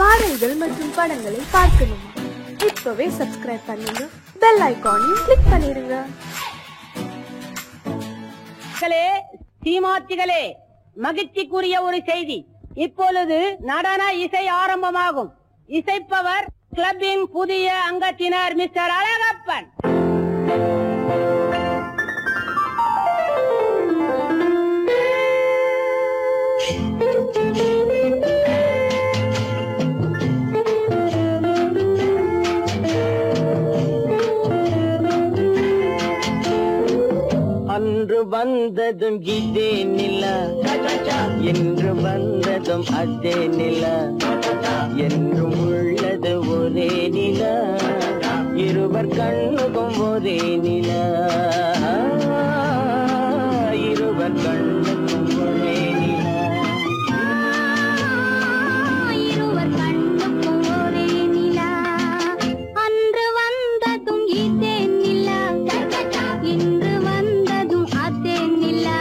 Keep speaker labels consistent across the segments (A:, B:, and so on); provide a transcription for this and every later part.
A: பாடல்கள் மற்றும் படங்களை பார்க்கணுமா? இப்பவே சப்ஸ்கிரைப் பண்ணுங்க, பெல் ஐகானையும் கிளிக் பண்ணிருங்க.
B: சீமாத்திகளே, மகிழ்ச்சிக்குரிய ஒரு செய்தி. இப்பொழுது நடன இசை ஆரம்பமாகும். இசைப்பவர் கிளப்பின் புதிய அங்கத்தினர் மிஸ்டர் அழகப்பன். அன்று வந்ததும் இதே நிலா, என்று வந்ததும் அதே நிலா, என்றும் உள்ளது ஒரே நிலா, இருவர் கண்ணுக்கும் ஒரே நிலா, இருவர் கண்ணுக்கும் ஒரே நிலா,
C: இருவர் கண்ணுக்கும் ஒரே நிலா. அன்று வந்ததும் இதே நிலா, இன்று வந்ததும் அதே நிலா,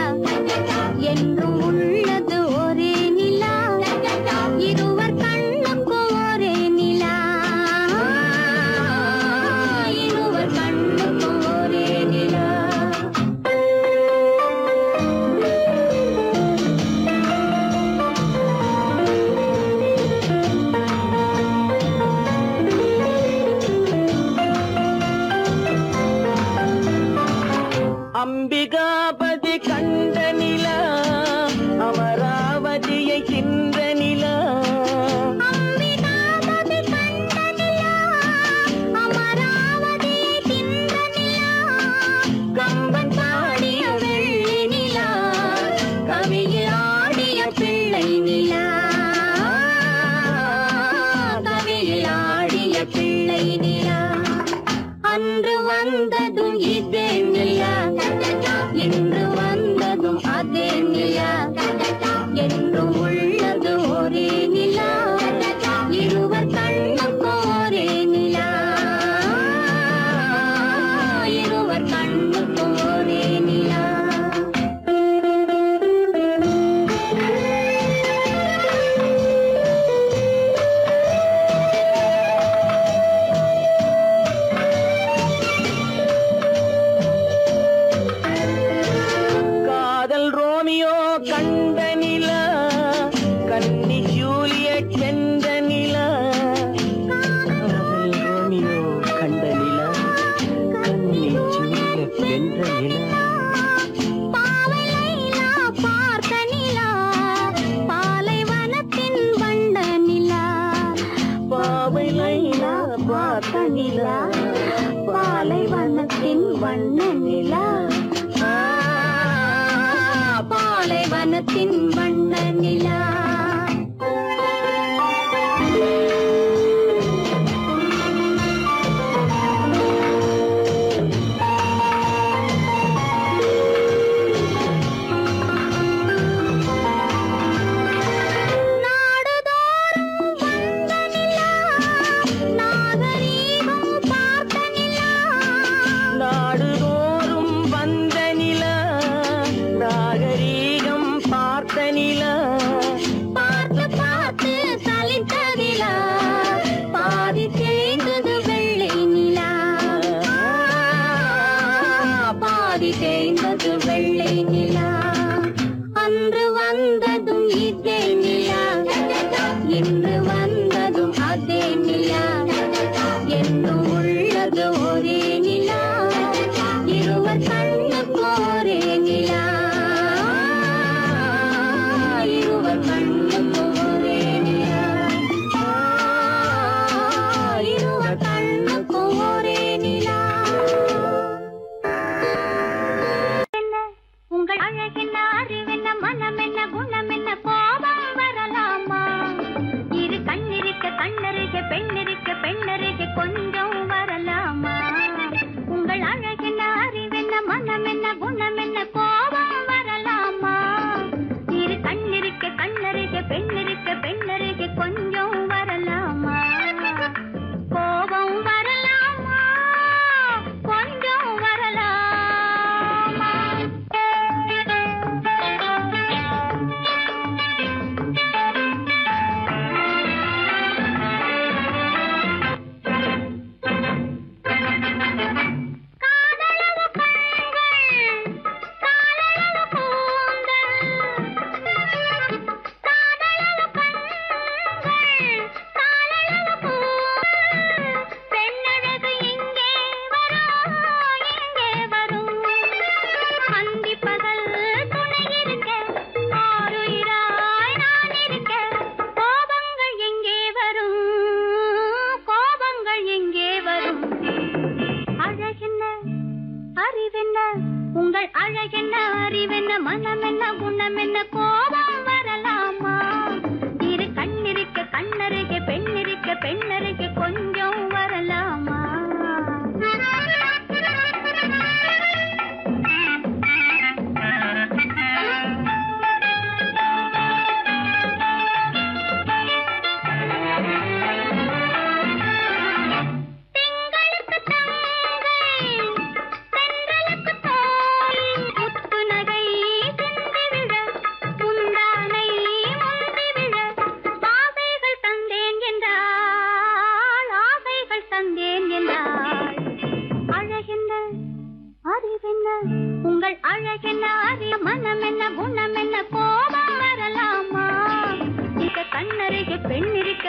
C: என்றும் உள்ளது ஒரே நிலா, இருவர்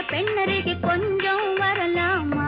C: பெண்ணருகே கொஞ்சம் வரலாமா?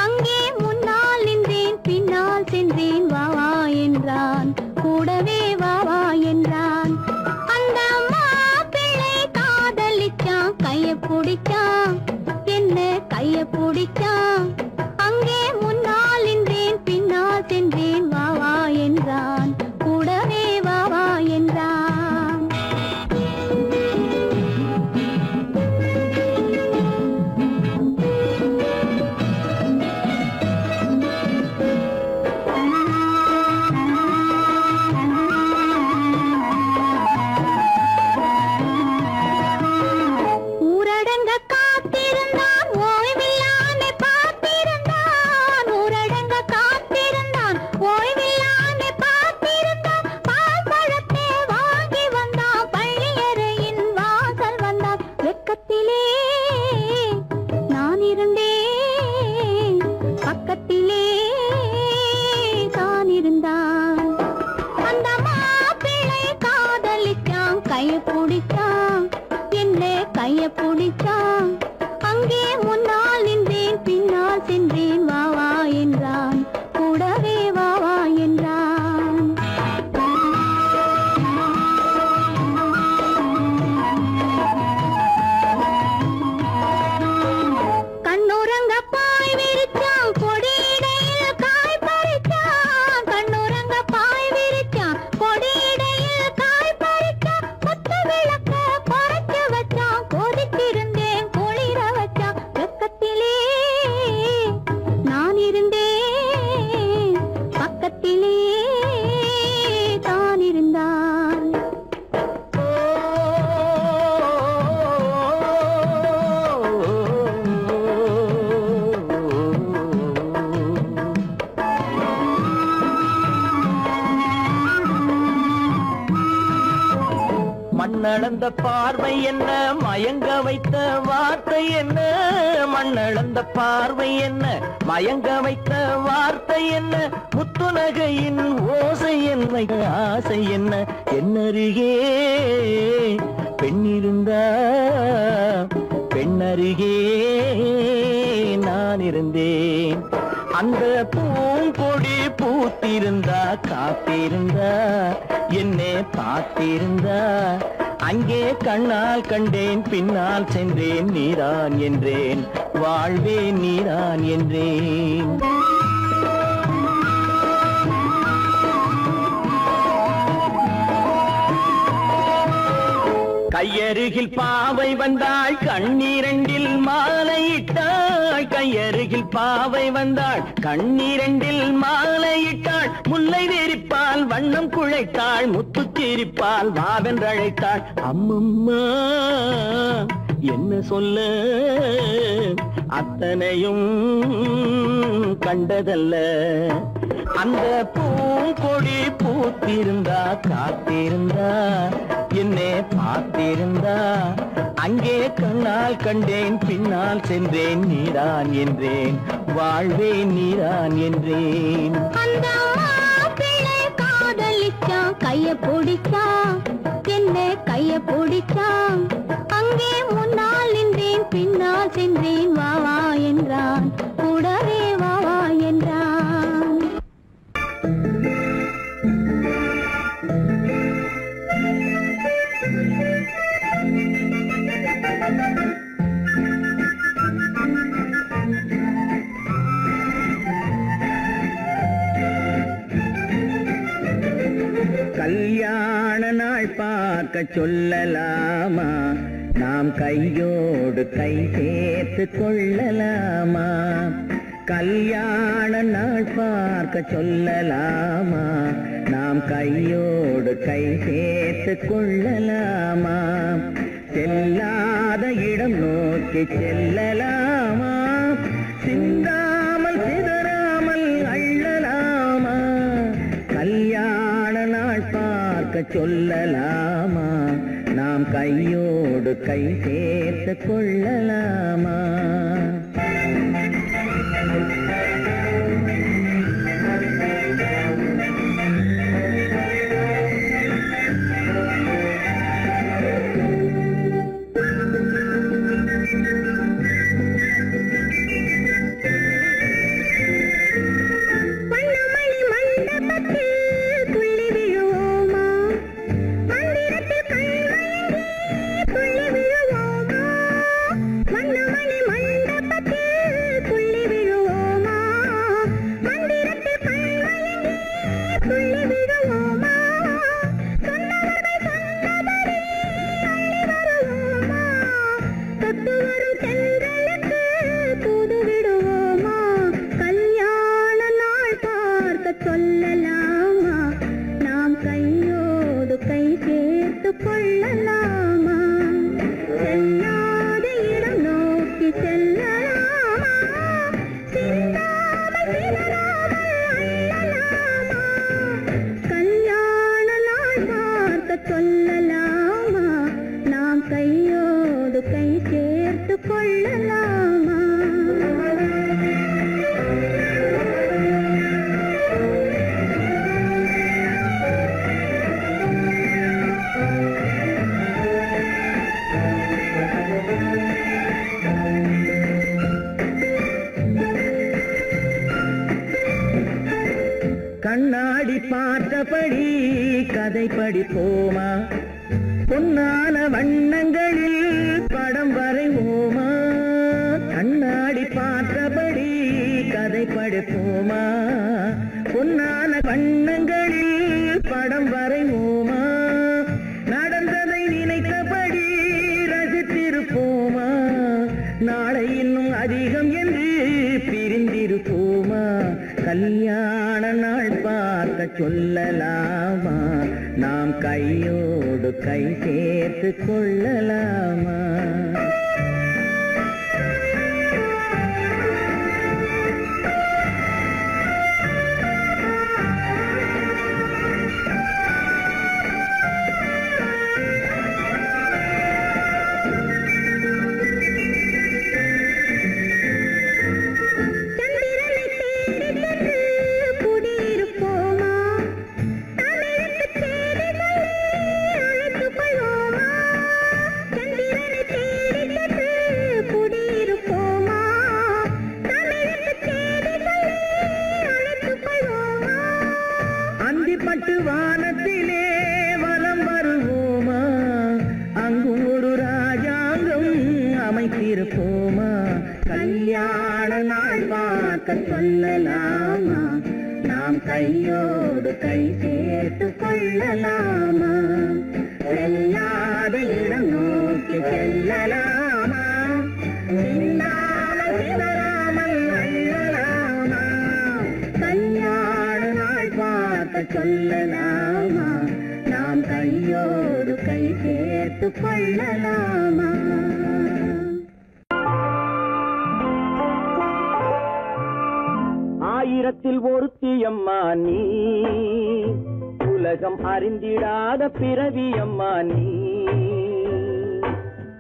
C: அங்கே முன்னால் நின்றேன் பின்னால் சென்றேன் வா வா என்றான் கூடவே வா வா என்றான் அந்த மாப்பிள்ளை காதலிச்சான் கைய பிடிச்சான் என்ன கைய பிடிச்சான் அங்கே முன்னால் நின்றேன் பின்னால் சென்றேன் வா வா என்றான் கூடவே வா வா என்றான் கைய பிடிச்சான் என்ன கைய பிடிச்சான் அங்கே முன்னால் நின்றேன் பின்னால் சென்றேன் வா வா என்றான் கூடவே வா வா என்றான் கண்ணுறங்க பாய் விரிச்சான் கொடியிடையில் காய் பறிச்சான் கண்ணுறங்க பாய் விரிச்சான் கொடியிடையில் காய் பறிச்சான் கொத்து விளக்க பறக்க வச்சான் கொதித்திருந்தேன் குளிர வச்சான் வெக்கத்திலே நான் இருந்தேன் பக்கத்திலே தான் இருந்தான்
B: மண்ணளந்த பார்வை என்ன மயங்க வைத்த வார்த்தை என்ன மண்ணளந்த பார்வை என்ன மயங்க வைத்த வார்த்தை என்ன முத்துநகையின் ஓசை என்ன ஆசை என்ன என்னருகே பெண்ணிருந்தா பெண்ணருகே நான் இருந்தேன் அந்த பூங்கொடி பூத்திருந்தா காத்திருந்தா என்னை பார்த்திருந்தா அங்கே கண்ணால் கண்டேன் பின்னால் சென்றேன் நீதான் என்றேன் வாழ்வே நீதான் என்றேன் கையருகில் பாவை வந்தாள் கண்ணீரண்டில் மாலையிட்டாள் கையருகில் பாவை வந்தாள் கண்ணீரண்டில் மாலையிட்டாள் முல்லை வெறிப்பால் வண்ணம் குழைத்தாள் முத்து சிரிப்பால் வாவென்றழைத்தாள் அம்மம்மா என்ன சொல்ல அத்தனையும் கண்டதல்ல அந்த பூங்கொடி பூத்திருந்தா காத்திருந்தா என்னை பார்த்திருந்தா அங்கே கண்ணால் கண்டேன் பின்னால் சென்றேன் நீதான் என்றேன் வாழ்வே நீதான் என்றேன்
C: அந்த மாப்பிள்ளை காதலிச்சான் கைய பிடிச்சான் என்ன கைய பிடிச்சான் அங்கே முன்னால் நின்றேன் பின்னால் சென்றேன் வா வா என்றான் கூடவே வா வா என்றான்
B: கல்யாண நாள் பார்க்க சொல்லலாமா, நாம் கையோடு கை சேர்த்து கொள்ளலாமா. கல்யாண நாள் பார்க்க சொல்லலாமா, நாம் கையோடு கை சேர்த்து கொள்ளலாமா. செல்லாத இடம் நோக்கி செல்லலாமா, சிந்தாமல் சிதறாமல் அள்ளலாமா. கல்யாண நாள் பார்க்க சொல்லலாமா, நாம் கையோடு கை சேர்த்து கொள்ளலாமா. கண்ணாடி பார்த்தபடி கதை படிப்போமா, பொன்னான வண்ணங்களில் படம் வரைவோமா. கண்ணாடி பார்த்தபடி கதை படிப்போமா, பொன்னான வண்ணங்களில் படம் வரைவோமா. நடந்ததை நினைத்தபடி ரசித்திருப்போமா, நாளை இன்னும் அதிகம் என்று பிரிந்திருப்போமா. கல்யாண நாள் பார்க்க சொல்லலாமா, நாம் கையோடு கை சேர்த்து கொள்ளலாமா. வானத்திலே வலம் வருவோமா, அங்கும் ஒரு ராஜாங்கம் அமைத்திருப்போமா. கல்யாண நாள் பார்க்க சொல்லலாமா, நாம் கையோடு கை சேர்த்து கொள்ளலாமா. செல்லாத இடம் நோக்கி செல்லலாமா, சிந்தாமல் சிதறாமல் அள்ளலாமா. கல்யாண நாள் பார்க்க சொல்லலாமா, நாம் கையோடு கை சேர்த்து கொள்ளலாமா. ஆயிரத்தில் ஒருத்தியம்மா நீ, உலகம் அறிந்திடாத பிறவியம்மா நீ.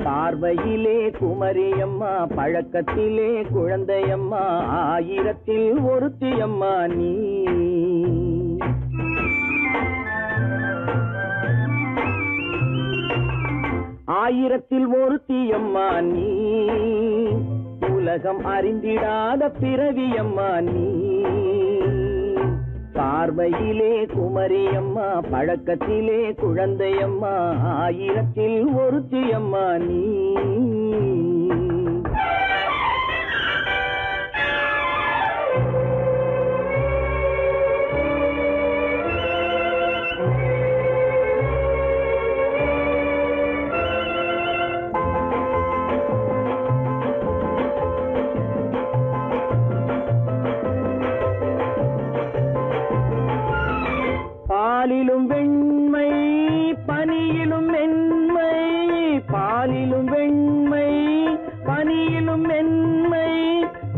B: பார்வையிலே குமரியம்மா, பழக்கத்திலே குழந்தையம்மா, ஆயிரத்தில் ஒருத்தியம்மா நீ. ஆயிரத்தில் ஒருத்தியம்மா நீ, உலகம் அறிந்திடாத பிறவியம்மா நீ. பார்வையிலே குமரியம்மா, பழக்கத்திலே குழந்தையம்மா, ஆயிரத்தில் ஒருத்தியம்மா நீ.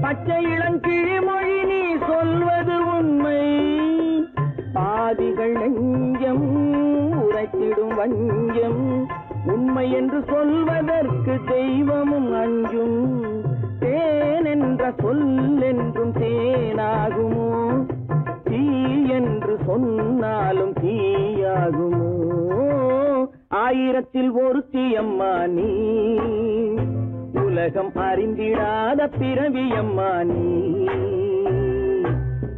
B: பச்சை இளங்கிழிமொழி நீ சொல்வது உண்மை, பாதிகள் நெஞ்சம் உரைத்திடும் வஞ்சம், உண்மை என்று சொல்வதற்கு தெய்வமும் அஞ்சும், தேன் என்ற சொல் என்றும் தேனாகுமோ, தீ என்று சொன்னாலும் தீயாகுமோ, ஆயிரத்தில் ஒருத்தி அம்மா நீ, உலகம் அறிந்திடாத பிறவியம்மா நீ,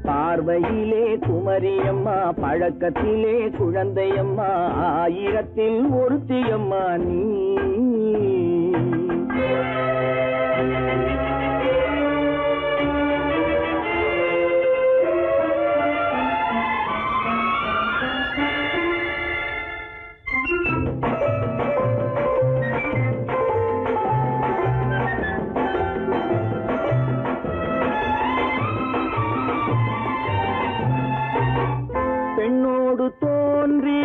B: பார்வையிலே குமரியம்மா, பழக்கத்திலே குழந்தையம்மா, ஆயிரத்தில் ஒருத்தியம்மா நீ. பெண்ணோடு தோன்றி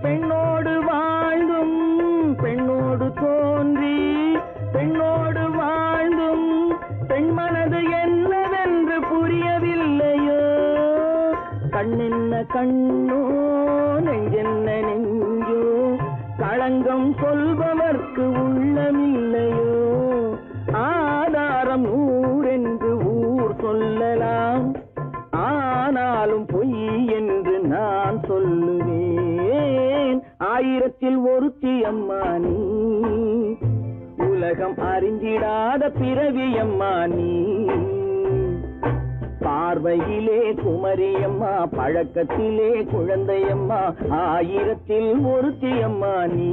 B: பெண்ணோடு வாழ்ந்தும், பெண்ணோடு தோன்றி பெண்ணோடு வாழ்ந்தும், பெண் மனது என்னவென்று புரியவில்லையோ, கண்ணென்ன கண்ணோ நெஞ்சென்ன நெஞ்சோ, களங்கம் சொல்பவர்க்கு உள்ளமில்லையோ, ஆதாரம் நூறென்று ஊர் சொல்லலாம், ஆனாலும் பொய் என்று நான் சொல்லுவேன், ஆயிரத்தில் ஒருத்தி அம்மா நீ, உலகம் அறிந்திடாத பிறவியம்மா நீ, பார்வையிலே குமரியம்மா, பழக்கத்திலே குழந்தையம்மா, ஆயிரத்தில் ஒருத்தி அம்மா நீ.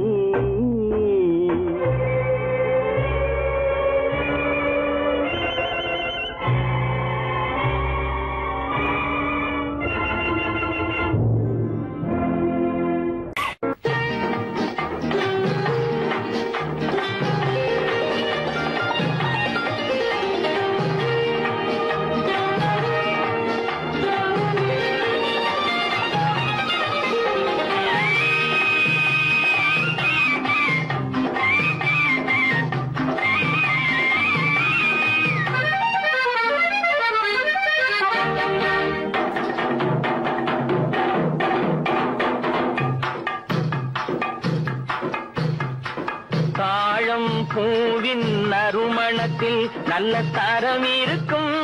B: பூவின் நறுமணத்தில் நல்ல தரம் இருக்கும்,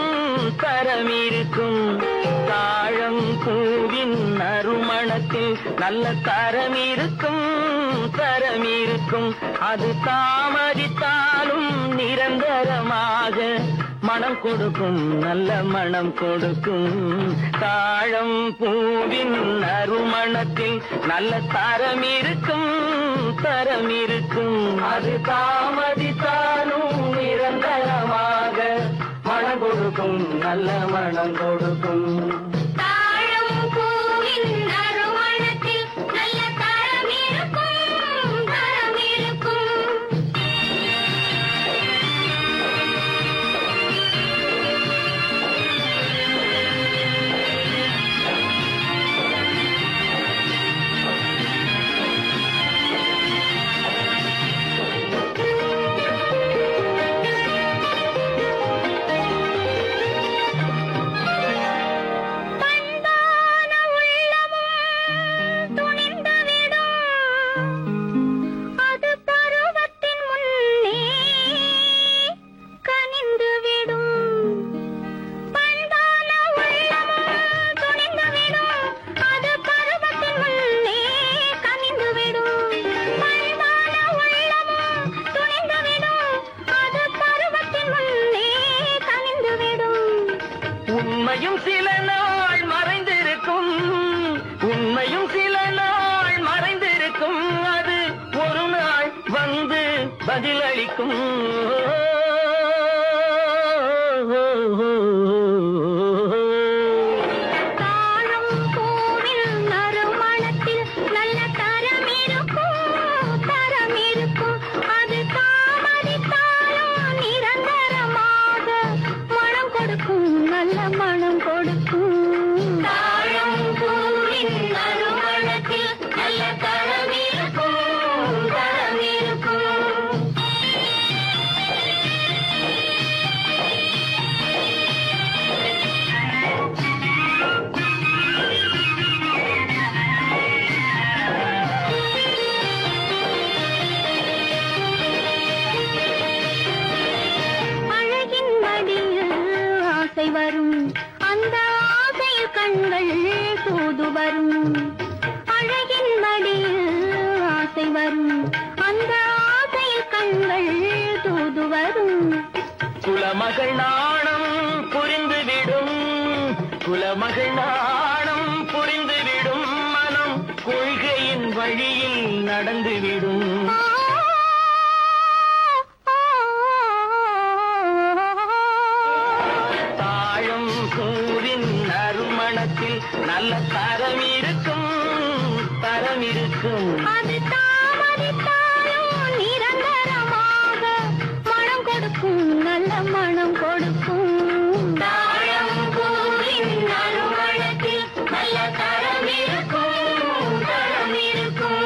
B: தரம் இருக்கும், தாழம் பூவின் நறுமணத்தில் நல்ல தரம் இருக்கும், தரம் இருக்கும், அது தாமதித்தாலும் நிரந்தரமாக மனம் கொடுக்கும், நல்ல மனம் கொடுக்கும், தாழம் பூவின் நறுமணத்தில் நல்ல தரம் இருக்கும், தரம் இருக்கும், அது தாமதித்தாலும் நிரந்தரமாக மனம் கொடுக்கும், நல்ல மனம் கொடுக்கும்.
C: தாழம் பூவின் நறுமணத்தில் நல்ல தரம் இருக்கும், தரம் இருக்கும்.
B: உண்மையும் சில நாள் மறைந்திருக்கும், உண்மையும் சில நாள் மறைந்திருக்கும், அது ஒரு நாள் வந்து பதிலளிக்கும்.
C: மனம் கொடுக்கும் தாழம் பூவின் நறுமணத்தில் நல்ல தரம் இருக்கும், தரம் இருக்கும்.
B: குலமகள் நாணம் புரிந்துவிடும், குலமகள் நாணம் புரிந்துவிடும், மனம் கொள்கையின் வழியில் நடந்துவிடும். தாழம் பூவின் நறுமணத்தில் நல்ல தரம் இருக்கும், தரம் இருக்கும்.
C: அது தாமதித்தாலும் நிரந்தரமாக மனம் கொடுக்கும், நல்ல மனம் கொடுக்கும். தாழம் பூவின் நறுமணத்தில் நல்ல தரம் இருக்கும், தரம் இருக்கும்.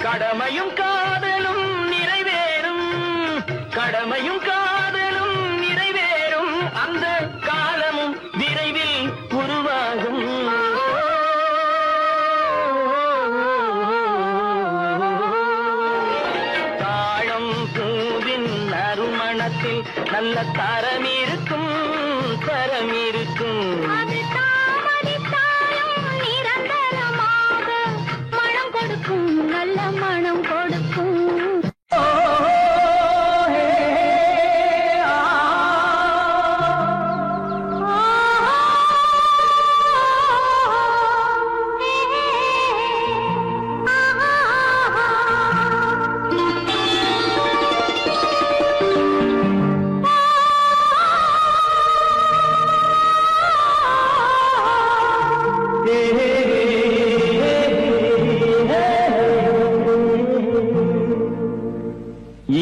B: கடமையும் காதலும் நிறைவேறும், கடமையும் காதலும் நிறைவேறும், அந்த காலமும் விரைவில் உருவாகும். தாழம் பூவின் நறுமணத்தில் நல்ல தரம் இருக்கும், தரம் இருக்கும்.
C: அது தாமதித்தாலும் நிரந்தரமாக மனம் கொடுக்கும், நல்ல மனம் கொடுக்கும்.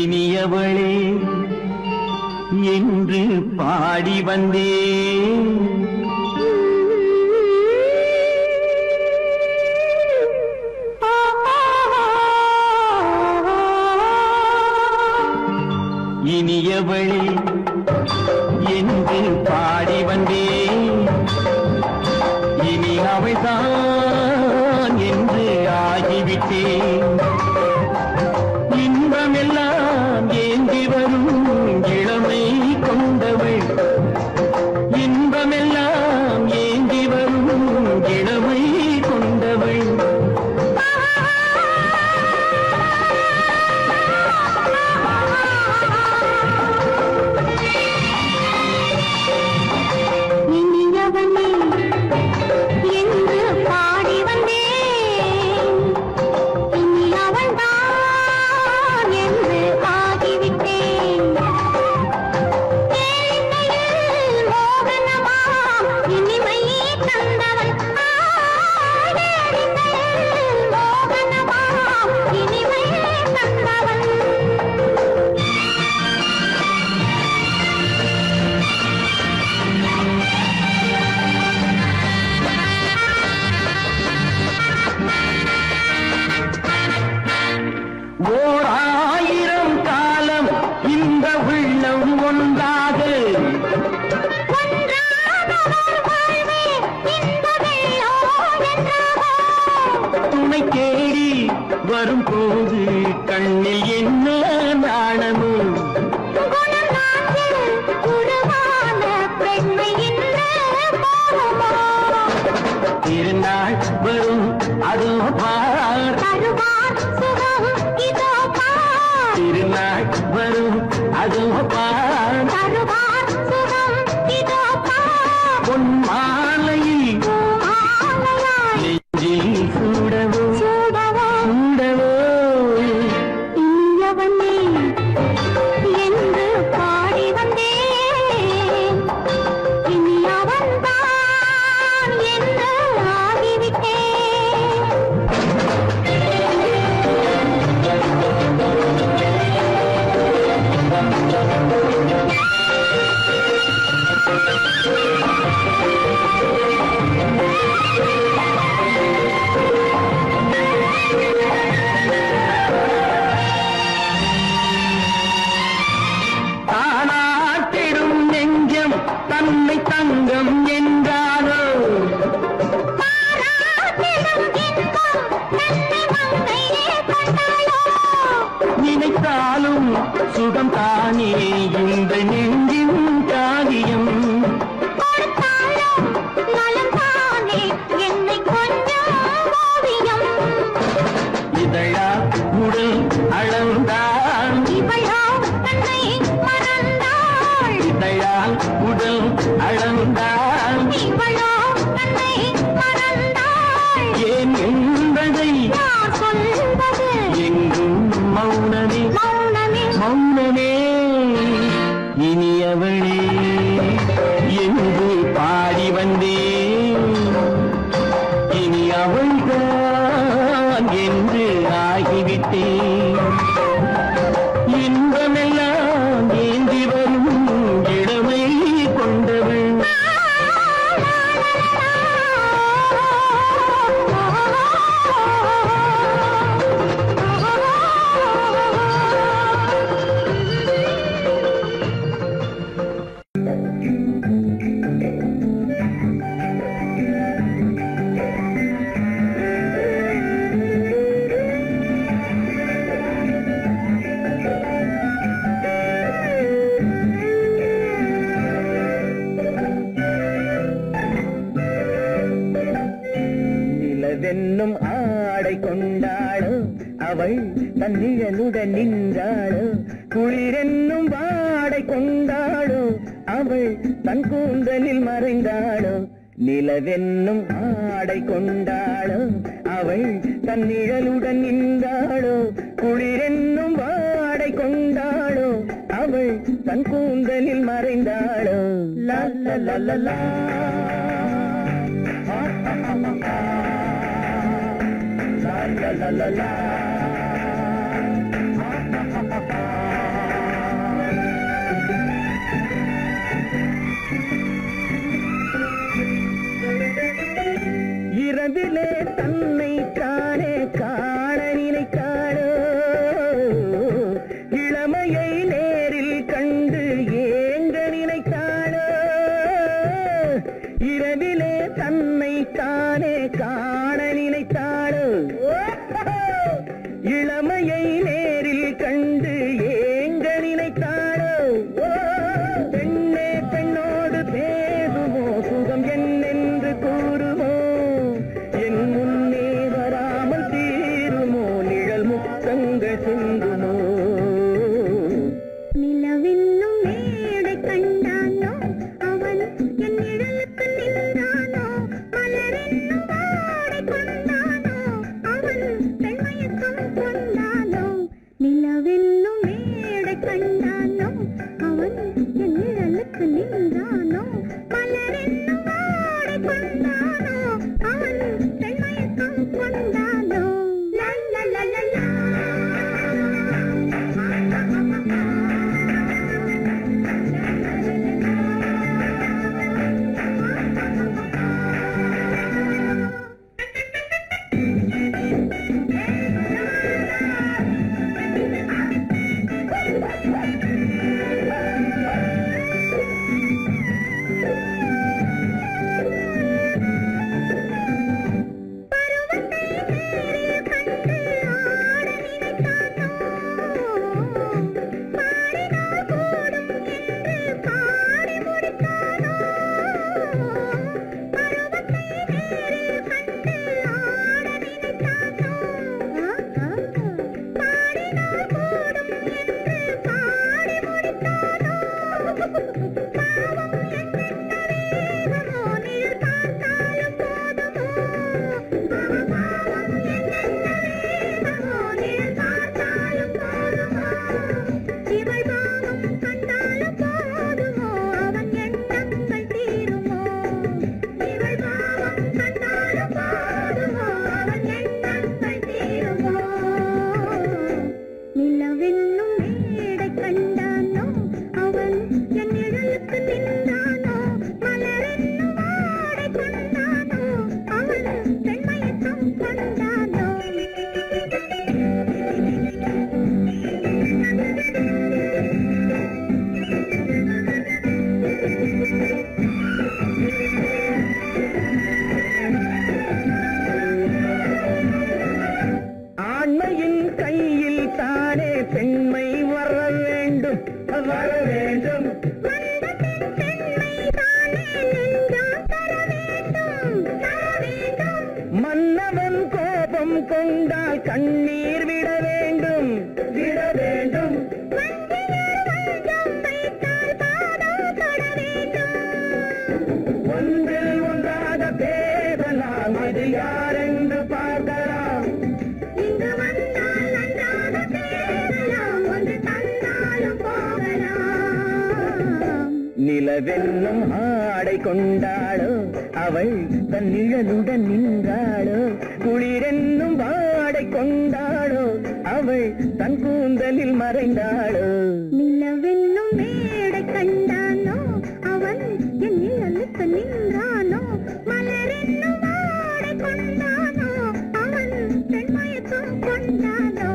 B: இனியவளே என்று பாடி வந்தேன், இனியவளே என்று பாடி வந்தேன், இனி அவள்தான் என்று ஆகிவிட்டேன். இன்பமெல்லாம் ஏந்தி வரும் இளமை கொண்டவள், இன்பமெல்லாம் ஏந்தி வரும் இளமை கொண்டவள்.
C: இனியவனே என்று பாடி வந்தேன், இனி அவள்தான் என்று ஆகிவிட்டேன். கேளிக்கையில் மோகனமாம் இனிமை தந்தவன், கேளிக்கையில் மோகனமாம் இனிமை தந்தவன்.
B: ஓர் ஆயிரம் காலம் இந்த உள்ளம் ஒன்றாக, துணை தேடி வரும்போது கண்ணில் என்ன நாணமும், திருநாள் வரும் அதோ பார், திருநாள் வரும் அதோ பார், பொன் மாலையில் நெஞ்சில் சூடவோ சூடவோ.
C: இனியவனே என்று பாடி வந்தேன், இனி அவன்தான் என்று ஆகிவிட்டேன்.
B: Thank you. வந்தால்
C: இவளோ தன்னை மறந்தாள்.
B: ஏன் என்பதை
C: யார் சொல்வது?
B: எங்கும் மௌனமே
C: மௌனமே
B: மௌனமே. இனியவளே என்று பாடி வந்தேன், இனி அவள்தான் என்று ஆகிவிட்டேன். இன்பமெல்லாம் ஏந்தி வரும் இளமை கொண்டவள். நிலவென்னும் ஆடை கொண்டாளோ அவள் தன்னிழலுடன் நின்றாளோ, குளிரென்னும் வாடை கொண்டாளோ அவள் தன் கூந்தலில் மறைந்தாளோ. நிலவென்னும் ஆடை கொண்டாளோ அவள் தன் நிழலுடன் நின்றாளோ, குளிரென்னும் வாடை கொண்டாளோ அவள் தன் கூந்தலில் மறைந்தாளோ. லா லா லா லா லா. La la la la. இரவிலே தன்னை காணே காண நினைத்தாளோ, இளமையை நேரில் கண்டு ஏங்க நினைத்தாளோ. இரவிலே தன்னை காணே காண நினைத்தாளோ, இளமையை நேரில் கண்டு ஏங்க நினைத்தாளோ. பெண்ணே பெண்ணோடு பேசுமோ, சுகம் என்னென்று கூறுமோ, என் முன்னே வராமல் தீருமோ, நிழல் முத்தங்கள் சிந்துமோ.
C: நிலவென்னும் மேடை கண்டானோ அவன் என் நிழலுக்கு நின்றானோ, மலரென்னும் வாடை கொண்டானோ அவன் பெண்மயக்கம் கொண்டானோ. நிலவென்னும் மேடை கண்டானோ அவன் என் நிழலுக்கு நின்றானோ, மலரென்னும் வாடை கொண்டானோ அவன் பெண்மயக்கம் கொண்டானோ. லா லா லா லா லா.
B: மன்னவன் கோபம் கொண்டால் கண்ணீர் விட வேண்டும், விட வேண்டும். ஒன்றில் ஒன்றாக பேசலாம், அது யாரென்று பார்க்கலாம்.
C: இங்கு வந்தால் நன்றாக பேசலாம், ஒன்று தந்தாலும் போகலாம்.
B: நிலவென்னும் ஆடை கொண்டாளோ, அவள் தன் நிழலுடன் நின்றாளோ. குளிரென்னும் வாடை கொண்டாளோ, அவள் தன் கூந்தலில் மறைந்தாளோ.
C: நிலவென்னும் மேடை கண்டானோ, அவன் என் நிழலுக்கு நின்றானோ. மலரென்னும் வாடை கொண்டானோ, அவன் பெண்மயக்கம் கொண்டானோ.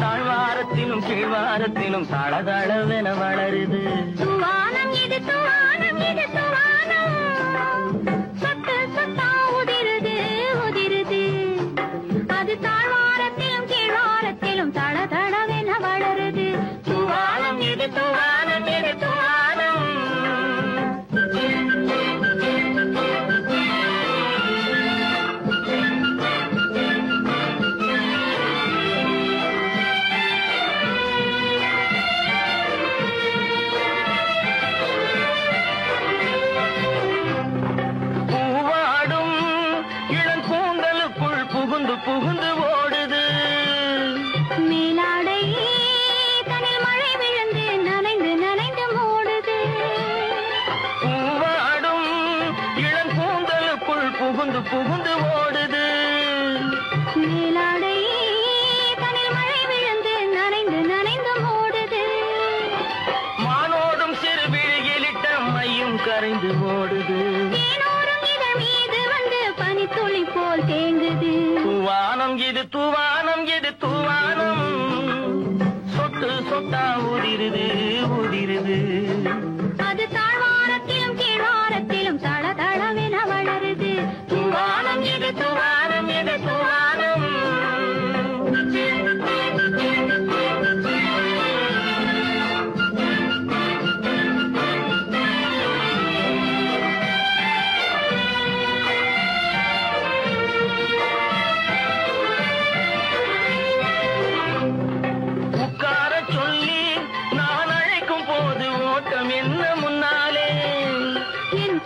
B: தாழ்வாரத்திலும் கீழ்வாரத்திலும் தளதளவென வளருது.
C: துவானம் இது துவானம் இது துவானம், சொட்டு சொட்டா உதிருது உதிருது. அது தாழ்வாரத்திலும் கீழ்வாரத்திலும் தளதளவென வளருது.
B: துவானம் இது துவானம் இது துவானம். புகுந்து ஓடுது
C: மேலாடை தனில் மழை விழுந்து நனைந்து நனைந்து மூடுது.
B: பூவாடும் இளம் கூந்தலுக்குள் புகுந்து புகுந்து ஓடுது.
C: மேலாடை தனில் மழை விழுந்து நனைந்து நனைந்து மூடுது.
B: மானோடும் சிறு விழியிலிட்ட மையும் கரைந்து ஓடுது.
C: தேனோரும் இதழ் மீது வந்து பனித்துளி போல் தேங்குது.
B: துவானம் இது துவானம் இது துவானம், சொட்டு சொட்டா உதிருது உதிருது.
C: அது தாழ்வாரத்திலும் கீழ்வாரத்திலும் தளதளவென வளருது.
B: துவானம் இது துவானம் இது துவானம்.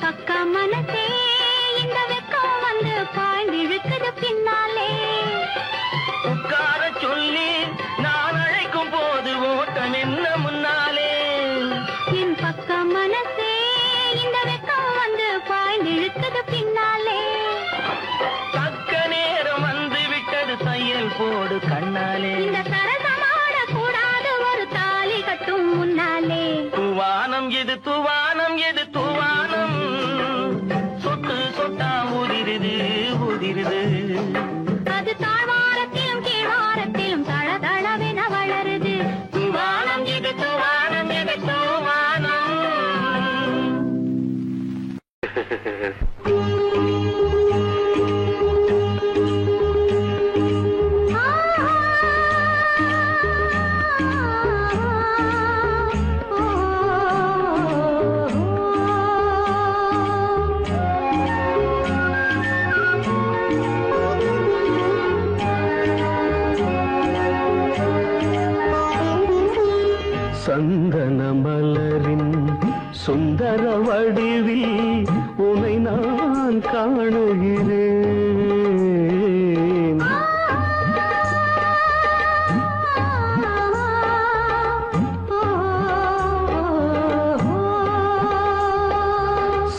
C: பக்க மனசே இந்த வெக்கம் வந்து பாய்ந்திழுக்குது பின்னாலே.
B: உட்கார சொல்லி நான் அழைக்கும் போது ஓட்டம் என்ன முன்னாலே.
C: என் பக்க மனசே இந்த வெக்கம் வந்து பாய்ந்திழுக்குது பின்னாலே.
B: தக்க நேரம் வந்து விட்டது தையல் போடு கண்ணாலே.
C: இந்த சரசமாட கூடாது ஒரு தாலி கட்டும் முன்னாலே.
B: துவானம் எது துவானம் எது துவானம், சொட்டு சொட்டா உதிருது உதிருது.
C: அது தாழ்வாரத்திலும் கீழ்வாரத்திலும் தளதளவென வளருது.
B: துவானம் எது துவானம் எது துவானம். சந்தன மலரின் சுந்தர வடிவில் உனை நான் காணுகிறேன்.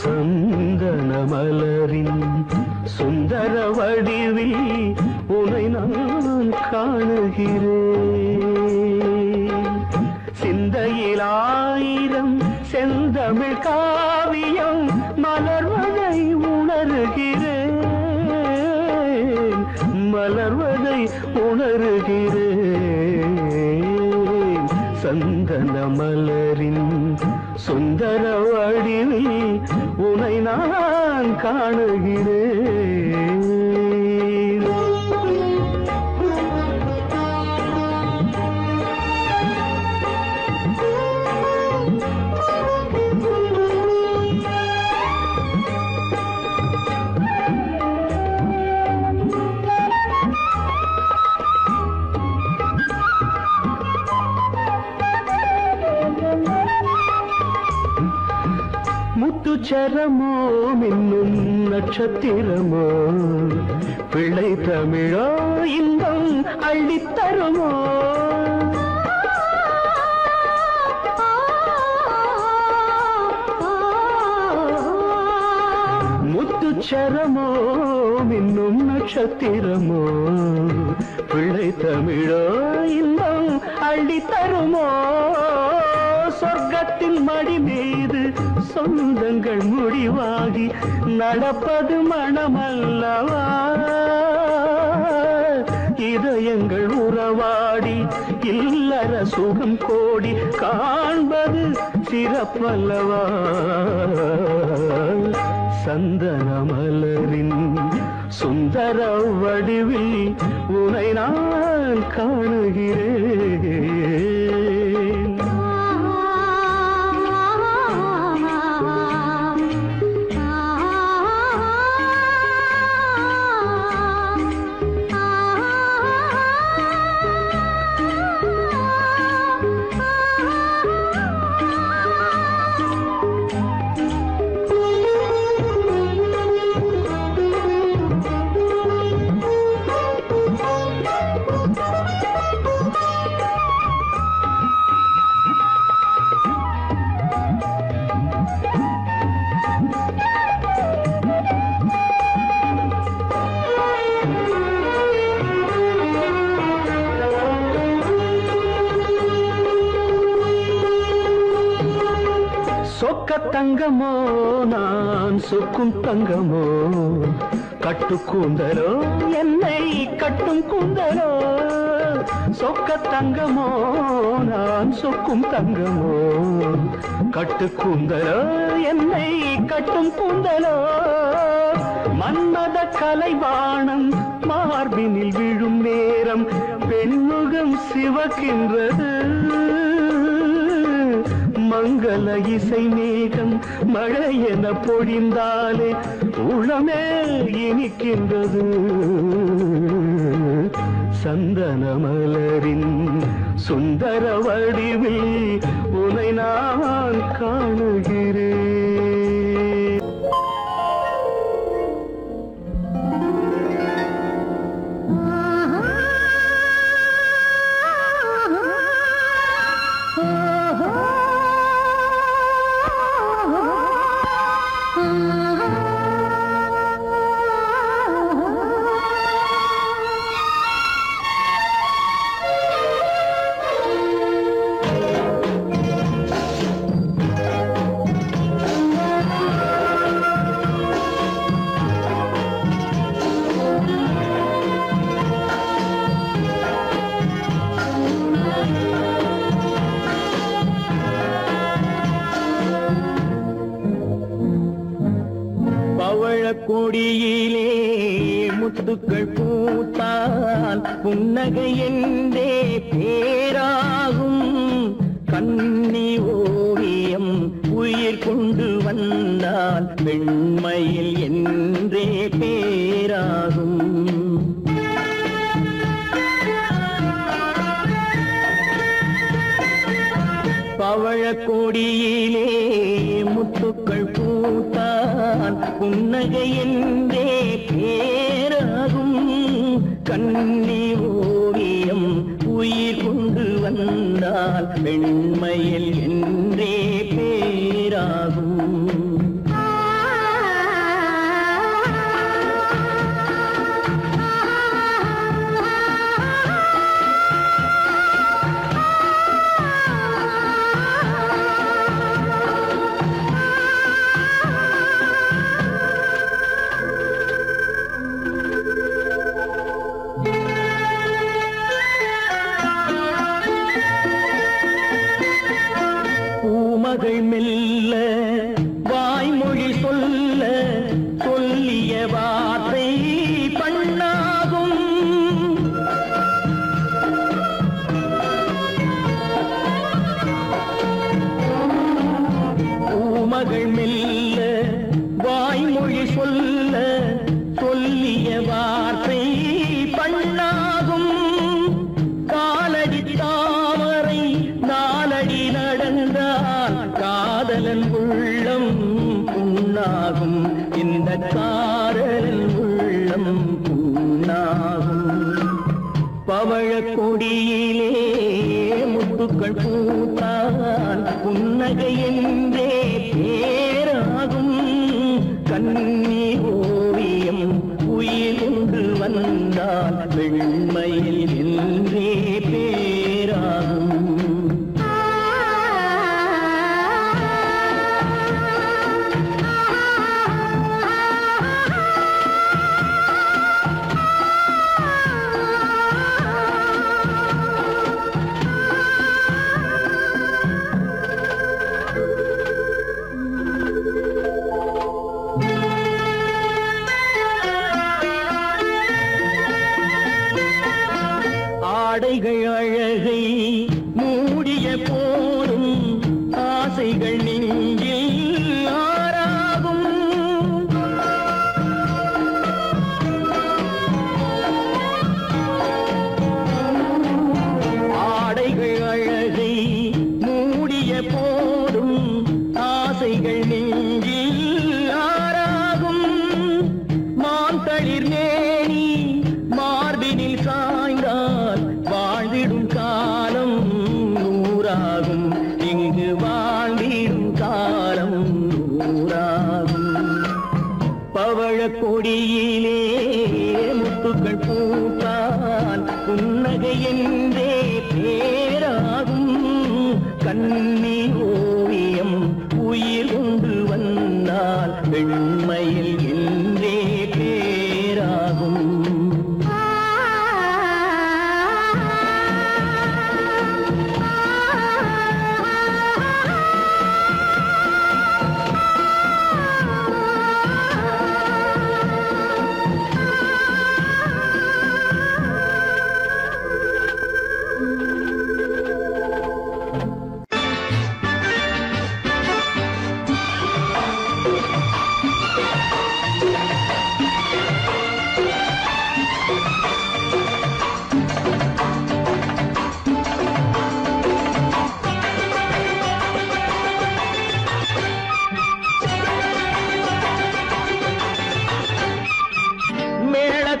B: சந்தன மலரின் சுந்தர வடிவில் உனை நான் காணுகிறேன்.
D: கண்ணில் ஆயிரம் செந்தமிழ் காவியம் மலர்வதை உணர்கிறேன், மலர்வதை உணர்கிறேன். சந்தன மலரின் சுந்தர வடிவில் உனை நான் காணுகிறேன். முத்துச்சரமோ மின்னும் நட்சத்திரமோ பிள்ளை தமிழோ இன்பம் அள்ளித்தருமோ. முத்துச்சரமோ மின்னும் நட்சத்திரமோ பிள்ளை தமிழோ இன்பம் அள்ளித்தருமோ. சொர்க்கத்தின் மடி மீது சொந்தங்கள் முடிவாகி நடப்பது மனமல்லவா. இதயங்கள் உறவாடி இல்லற சுகம் கோடி காண்பது சிறப்பல்லவா. சந்தன மலரின் சுந்தர வடிவில் உனை நான் காணுகிறேன். சொக்க தங்கமோ நான் சொக்கும் தங்கமோ கட்டு கூந்தலோ என்னை கட்டும் கூந்தலோ. சொக்க தங்கமோ நான் சொக்கும் தங்கமோ கட்டு கூந்தலோ என்னை கட்டும் கூந்தலோ. மன்மத கலைவாணம் மார்பினில் விழும் நேரம் பெண்முகம் சிவக்கின்றது. மங்கள இசை மேகம் மழை என பொழிந்தாலே உளமே இனிக்கின்றது. சந்தன மலரின் சுந்தர வடிவில் உனை நான் காணுகிறேன். கொடியிலே முத்துக்கள் பூத்தால் புன்னகை என்றே பேராகும். கண்ணி ஓவியம் உயிர் கொண்டு வந்தால் வெண்மையில் என்றே பேராகும். பவழக்கொடியிலே முத்துக்கள் பூத்தால் புன்னகை என்றே பேராகும். கண்ணி ஓவியம் உயிர் கொண்டு வந்தால் வெண்மையில் என்றே பேராகும். பூமகள் மெல்ல வாய்மொழி சொல்ல சொல்லிய வார்த்தை பண்ணாகும். பூமகள் மெல்ல வாய்மொழி சொல்ல சொல்லிய வார்த்தை பண்ணாகும். காலடி தாமரை நாலடி நடந்தால் காதலன் உள்ளம் புண்ணாகும். இந்த காதலன் உள்ளம் புண்ணாகும். பவழ கொடியிலே முத்துக்கள் பூத்தான் புன்னகை என்றே பேராகும். கண்ணி ஓவியம் உயிர் கொண்டு வந்தால் வெண்மையில் என்றே பேராகும். ஆடைகள் அழகை மூடிய போதும் ஆசைகள் நெஞ்சில் ஆறாகும். ஆடைகள் அழகை மூடிய போதும் ஆசைகள் நெஞ்சில் ஆறாகும். மாந்தளிர் மேனி மார்பினில் சாய்ந்தால் வாழ்ந்திடும் காலம் நூறாகும். இங்கு வாழ்ந்திடும் காலம் நூறாகும். பவழ கொடியிலே முத்துக்கள் பூத்தான் புன்னகை என்றே பேராகும். கண்ணி ஓவியம் உயிர் கொண்டு வந்தால் வெண்மையில் என்றே பேராகும்.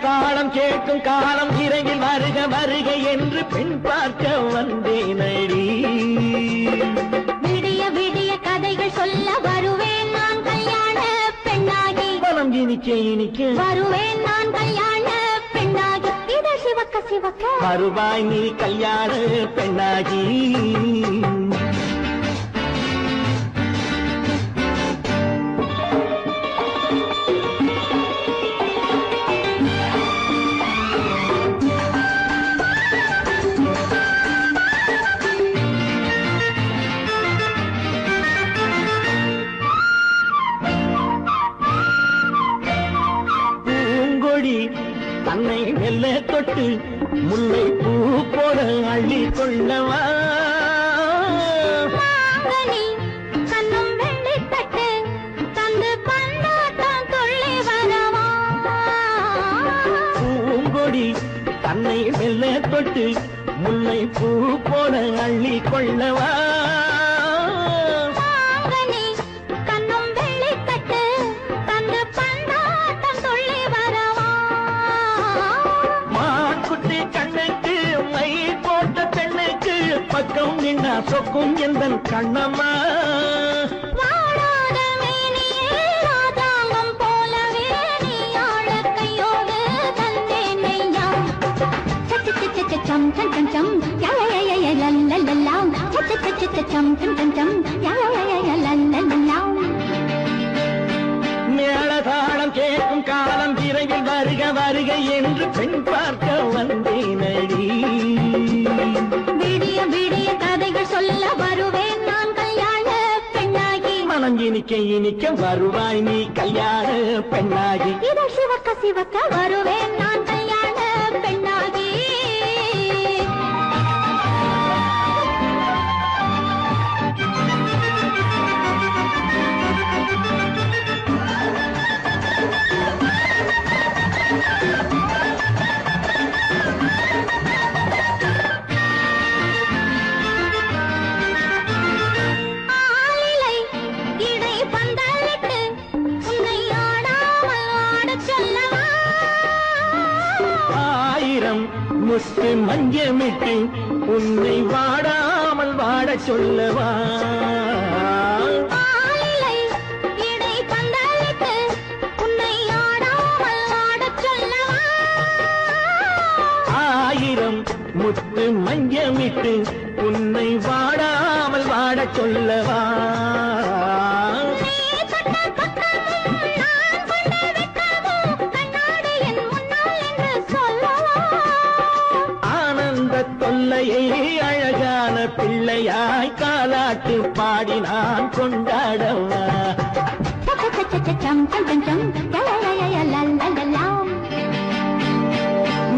D: தாளம் கேட்கும் காலம் இறையில் வருக வருக என்று பெண் பார்க்க வந்தேனடி.
C: விடிய விடிய கதைகள் சொல்ல வருவேன் நான் கல்யாண பெண்ணாகி.
D: மனம் இனிக்க இனிக்க
C: வருவேன் நான் கல்யாண பெண்ணாகி. இத சிவக்க சிவக்க
D: வருவாய் நீ கல்யாண பெண்ணாகி. தன்னை மெல்ல தொட்டு முல்லை பூ போல அள்ளி கொள்ளவா.
C: கண்ணும் வெள்ளி தட்டு தந்து பந்தாட்டம் துள்ளி வரவா.
D: பூங்கொடி தன்னை மெல்ல தொட்டு முல்லை பூ போல அள்ளி கொள்ளவா. பக்கம் நின்னா சொக்கும் எந்தன் கண்ணம்மா.
C: வாழாத மேனியே ராதாங்கம் போலவே நீ ஆழ கையோடு தந்தேன் மெய்யா. சச்ச சச்ச சச்சம் சம் சம் சம் யய லல்லல்லாம். சச்ச சச்ச சச்சம் சம் சம் சம் யய லல்லல்லாம்.
D: மேளதாளம் கேட்கும் காலம் விரைவில் வருக வருக என்று பெண் பார்க்க வந்தேனடி.
C: விடிய விடிய கதைகள் சொல்ல வருவேன் நான் கல்யாண
D: மனம் இனிக்க இனிக்க வருவாய் நீ கல்யாண பெண்ணாகி.
C: இதழ் சிவக்க சிவக்க வருவேன் நான் கல்யாண பெண்ணாகி.
D: முத்து மஞ்சமிட்டு உன்னை வாடாமல் வாட சொல்லவா. ஆயிரம் முத்து மஞ்சமிட்டு உன்னை வாடாமல் வாட சொல்லவா. தொல்லையை அழகான பிள்ளையாய் காலாட்டு பாடி நான் கொண்டாடவா.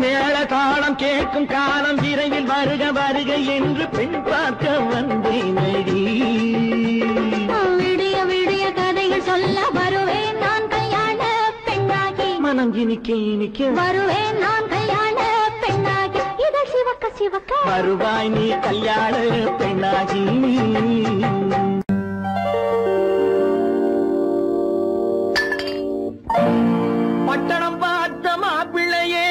D: மேள காலம் கேட்கும் காலம் விரைவில் வருக வருக என்று பெண் பார்க்க வந்தேனடி.
C: விடிய விடிய கதைகள் சொல்ல வருவேன் நான் கல்யாண பெண்ணாகி.
D: மனம் இனிக்க இனிக்க
C: வருவேன் நான் கல்யாண பெண்ணாகி. இதழ் சிவக்க சிவக்க
D: வருவாய் நீ கல்யாண பெண்ணாகி. பட்டணம் பார்த்த மாப்பிள்ளையே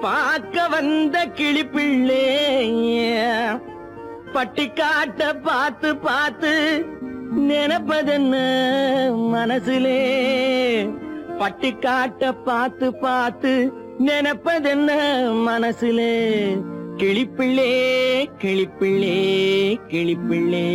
D: பார்க்க வந்த கிளிப்பிள்ளே பட்டிக்காட்ட பார்த்து பார்த்து நினைப்பதென்ன மனசுலே. பட்டிக்காட்ட பார்த்து பார்த்து நினைப்பதென்ன மனசுலே. கிளிப்பிள்ளே கிளிப்பிள்ளே கிளிப்பிள்ளே.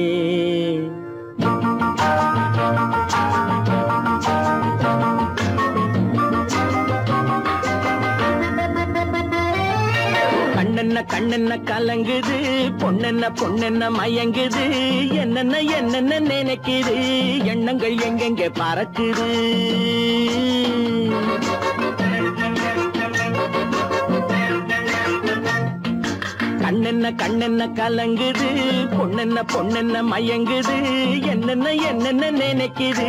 D: கண்ணென்ன கண்ணென்ன கலங்குது பொண்ணென்ன பொண்ணென்ன மயங்குது. என்னென்ன என்னென்ன நினைக்குது எண்ணங்கள் எங்கெங்க பறக்குது. கண்ணென்ன கண்ணென்ன கலங்குது பொண்ணென்ன பொண்ணென்ன மயங்குது. என்னென்ன என்னென்ன நினைக்குது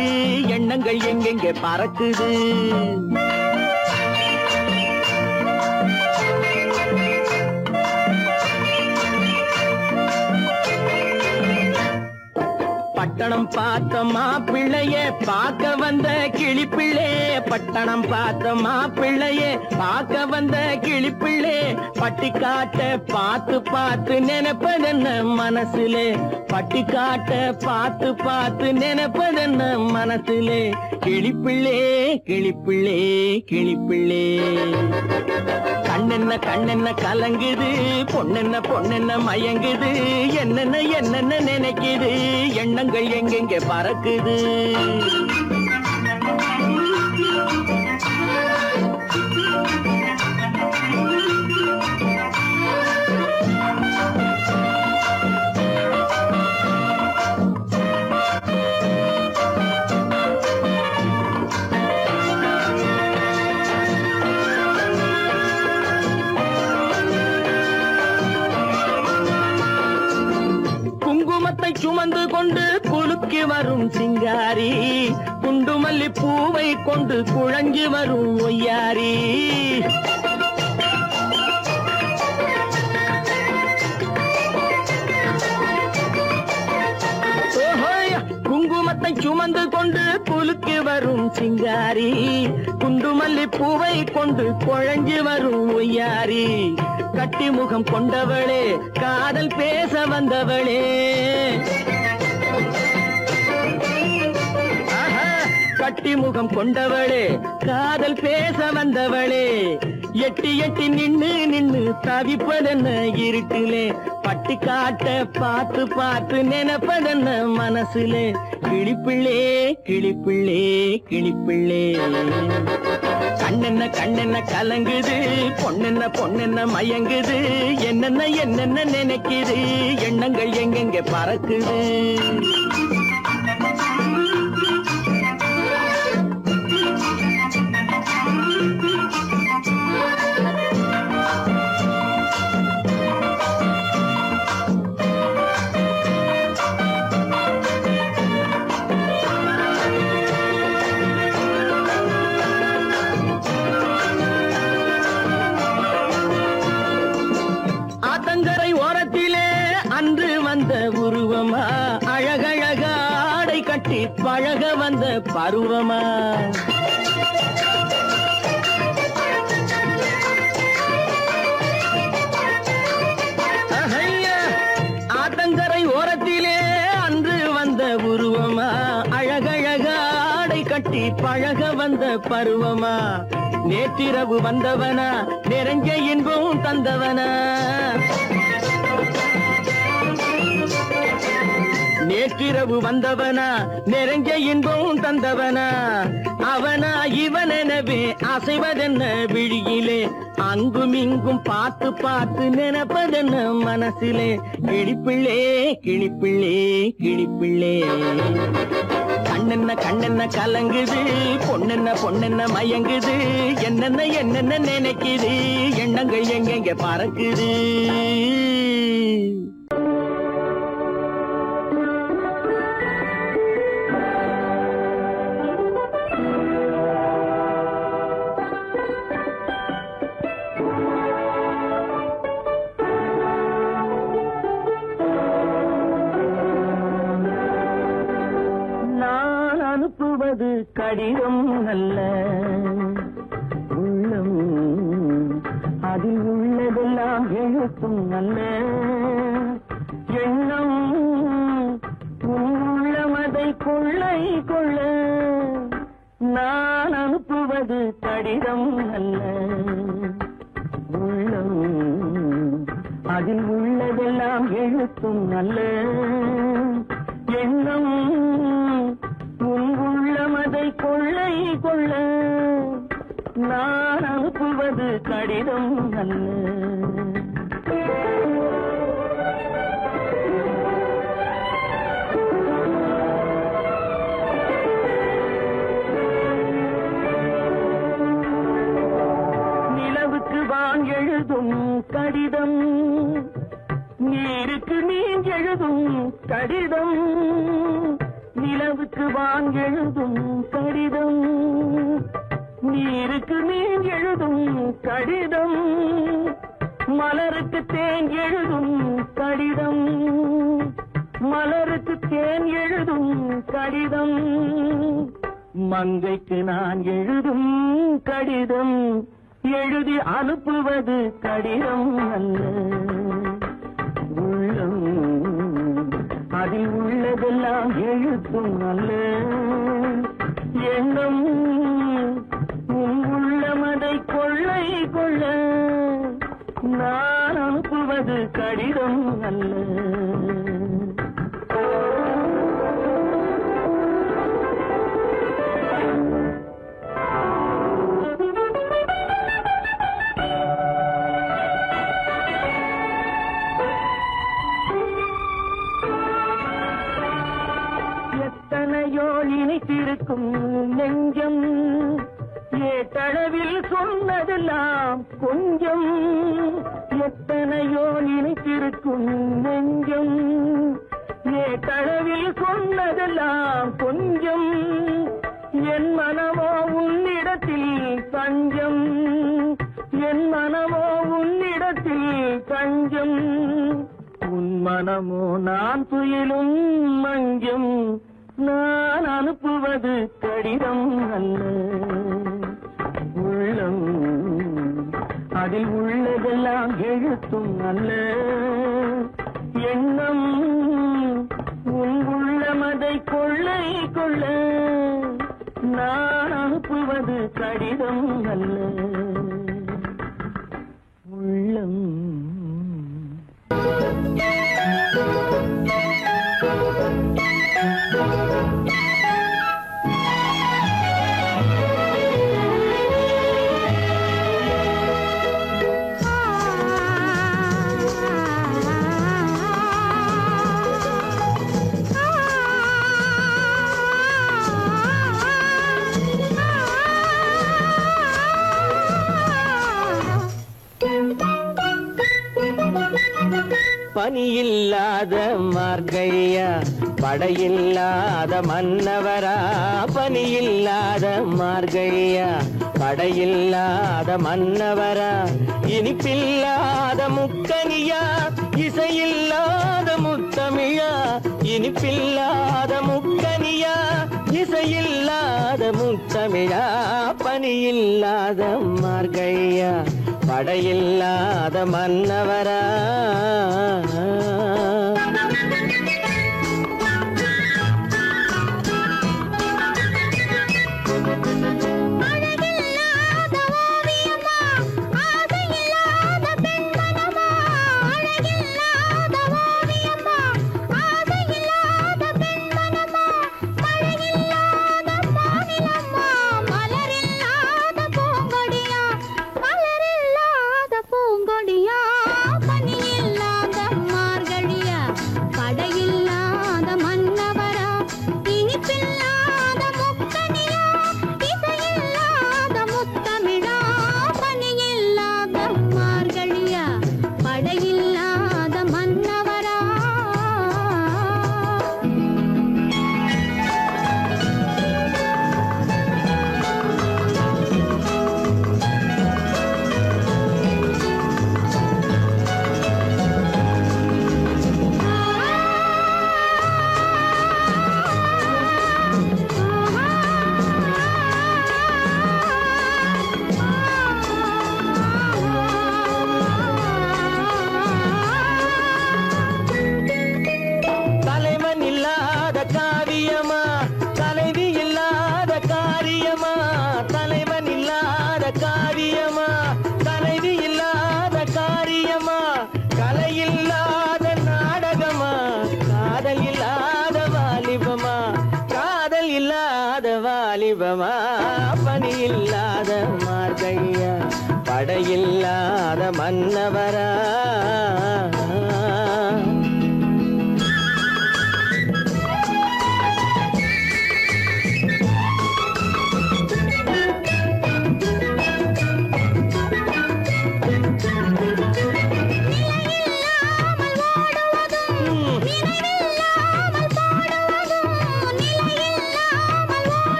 D: எண்ணங்கள் எங்கெங்க பறக்குது. பட்டணம் பார்த்த மாப்பிள்ளைய பார்க்க வந்த கிளிப்பிள்ளே. பட்டணம் பார்த்த மாப்பிள்ளைய பார்க்க வந்த கிளிப்பிள்ளே. பட்டிக்காட்ட பார்த்து பார்த்து நினைப்பதென்ன மனசுலே. பட்டிக்காட்ட பார்த்து பார்த்து நினைப்பதென்ன மனசுலே. கிளிப்பிள்ளே கிளிப்பிள்ளே கிளிப்பிள்ளே. கண்ணென்ன கண்ணென்ன கலங்குது பொண்ணென்ன பொண்ணென்ன மயங்குது. என்னென்ன என்னென்ன நினைக்குது எண்ணங்கள் எங்கெங்க பறக்குது. சுமந்து கொண்டு குலுக்கி வரும் சிங்காரி. குண்டுமல்லி பூவை கொண்டு குழஞ்சி வரும் ஒய்யாரி. குங்குமத்தை சுமந்து கொண்டு குலுக்கி வரும் சிங்காரி. குண்டுமல்லி பூவை கொண்டு குழஞ்சி வரும் ஒய்யாரி. கட்டி முகம் கொண்டவளே காதல் பேச வந்தவளே. கட்டி முகம் கொண்டவளே காதல் பேச வந்தவளே எட்டி எட்டி நின்னு தவிப்பதென்ன இருட்டிலே பட்டி காட்ட பார்த்து பார்த்து நினைப்பதென்ன மனசுலே கிளிப்பிள்ளே கிளிப்பிள்ளே கிளிப்பிள்ளே கண்ணென்ன கலங்குது பொண்ணென்ன மயங்குது என்னென்ன நினைக்குது எண்ணங்கள் எங்கெங்க பறக்குது உருவமா அழகழக ஆடை கட்டி பழக வந்த பருவமா ஆத்தங்கரை ஓரத்திலே அன்று வந்த உருவமா அழகழக ஆடை கட்டி பழக வந்த பருவமா நேற்றிரவு வந்தவனா நிறைஞ்ச இன்பம் தந்தவனா நேற்றிரவு வந்தவனா நிறைஞ்ச இன்பம் தந்தவனா அவனா இவனெனவே அசைவதென்ன விழியிலே அங்கும் இங்கும் பார்த்து பார்த்து நினைப்பதென்ன மனசிலே கிளிப்பிள்ளே கிளிப்பிள்ளே கிளிப்பிள்ளே கண்ணென்ன கலங்குது பொண்ணென்ன மயங்குது என்னென்ன நினைக்குது எண்ணங்கள் எங்கெங்க பறக்குது அனுப்புவது கடிதம் அல்ல உள்ளம் அதில் உள்ளதெல்லாம் எழுத்தும் அல்ல எண்ணம் உள்ளமதை கொள்ளை கொள்ள நான் அனுப்புவது கடிதம் அல்ல உள்ளம் அதில் உள்ளதெல்லாம் எழுத்தும் அல்ல எண்ணம் உள்ளமதை கொள்ளை கொள்ள நான் அனுப்புவது கடிதம் அல்ல நிலவுக்கு வான் எழுதும் கடிதம் நீருக்கு நீர் எழுதும் கடிதம் நிலவுக்கு வான் எழுதும் கடிதம் நீருக்கு நீர் எழுதும் கடிதம் மலருக்கு தேன் எழுதும் கடிதம் மலருக்கு தேன் எழுதும் கடிதம் மங்கைக்கு நான் எழுதும் கடிதம் எழுதி அனுப்புவது கடிதம் அல்ல உள்ளம் அதில் உள்ளதெல்லாம் எழுத்தும் அல்ல எண்ணம் உள்ளமதை கொள்ளை கொள்ள நான் அனுப்புவது கடிதம் அல்ல எத்தனையோ நினைத்திருக்கும் நெஞ்சம் ஏட்டளவில் சொன்னதெல்லாம் கொஞ்சம் எத்தனையோ நினைத்திருக்கும் நெஞ்சம் ஏட்டளவில் சொன்னதெல்லாம் கொஞ்சம் என் மனமோ உன்னிடத்தில் தஞ்சம் என் மனமோ உன்னிடத்தில் தஞ்சம் உன் மனமோ நான் துயிலும் மஞ்சம் நான் அனுப்புவது கடிதம் அல்ல உள்ளம் அதில் உள்ளதெல்லாம் எழுத்தும் அல்ல எண்ணம் உன் உள்ளமதை கொள்ளை கொள்ள எழுதுவது கடிதம் அல்ல உள்ளம். பனியில்லாத மார்கழியா படையில்லாத மன்னவரா, பனியில்லாத மார்கழியா படையில்லாத மன்னவரா, இனிப்பில்லாத முக்கனியா இசையில்லாத முத்தமிழா, இனிப்பில்லாத முக்கனியா இசையில்லாத முத்தமிழா, பனியில்லாத மார்கழியா படையில்லாத மன்னவரா. பனியில்லாத மார்கழியா படையில்லாத மன்னவரா.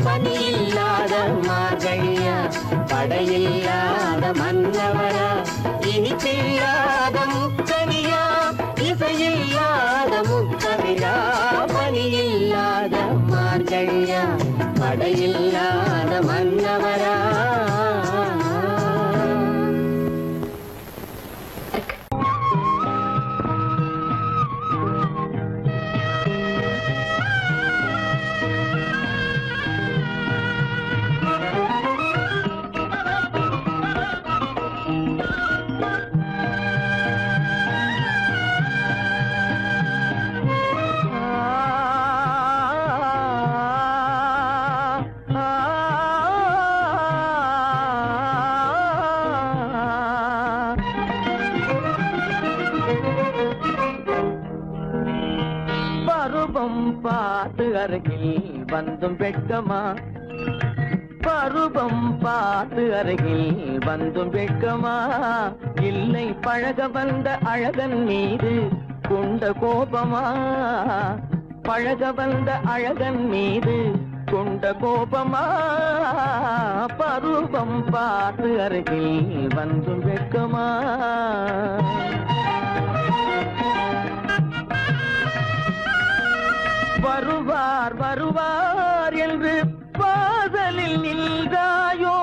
D: பனியில்லாத மார்கழியா படையில்லாத மன்னவரா, இனிப்பில்லாத முக்கனியா இசையில்லாத முத்தமிழா, பனியில்லாத மார்கழியா படையில்லாத மன்னவரா. பார்த்து அருகில் வந்தும் வெட்கமா, பருவம் பார்த்து அருகில் வந்தும் வெட்கமா, இல்லை பழக வந்த அழகன் மீது கொண்ட கோபமா, பழக வந்த அழகன் மீது கொண்ட கோபமா, பருவம் பார்த்து அருகில் வந்தும் வெட்கமா. வருவார் வருவார் என்று வாசலில் நின்றாயோ,